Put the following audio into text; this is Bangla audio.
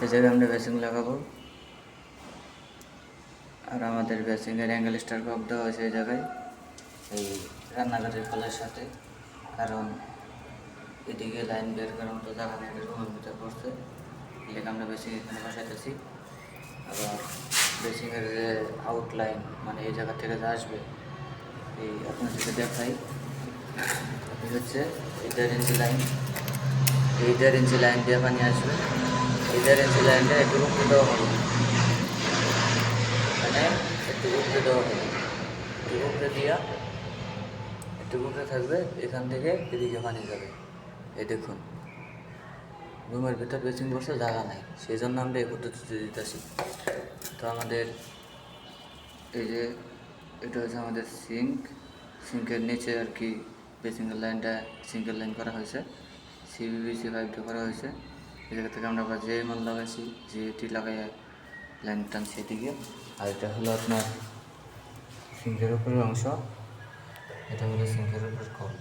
এই জায়গায় আমরা বেসিং লাগাবো। আর আমাদের বেসিংয়ের অ্যাঙ্গেল স্টার কপ দেওয়া হয়েছে এই জায়গায়, এই রান্নাঘরের কলের সাথে। কারণ এদিকে লাইন বের করার মতো জায়গা নেই, রুমের ভিতরে পড়ছে, এলাকা আমরা বেসিং এখানে বসাইতেছি। আবার বেসিংয়ের যে আউটলাইন, মানে এই জায়গা থেকে যা আসবে, এই আপনাদেরকে দেখাই। এই হচ্ছে এই 1.5 ইঞ্চি লাইন, এই 1.5 ইঞ্চি লাইন দিয়ে পানি আসবে। এই 1.5 ইঞ্চি লাইনটা একটু উপরে দেওয়া হবে, মানে একটু উপরে দেওয়া হবে, একটু উপরে দিয়া একটু উপরে থাকবে, এখান থেকে এদিকে পানি যাবে। এই দেখুন, রুমের ভিতর বেসিং বসে জায়গা নাই, সেই জন্য আমরা এই পদ্ধতিতে দিতেছি। তো আমাদের এই যে এটা হচ্ছে আমাদের সিঙ্কের নিচে আর কি বেসিংয়ের লাইনটা সিঙ্কের লাইন করা হয়েছে, সিবিবিসি পাইপটা করা হয়েছে। এই জায়গা থেকে আমরা আবার যে মান লাগাইছি, যেটি লাগাই লাইন টানছি এদিকে। আর এটা হলো আপনার সিঙ্কের উপরের অংশ, এটা হলো সিঙ্কের উপরের কল।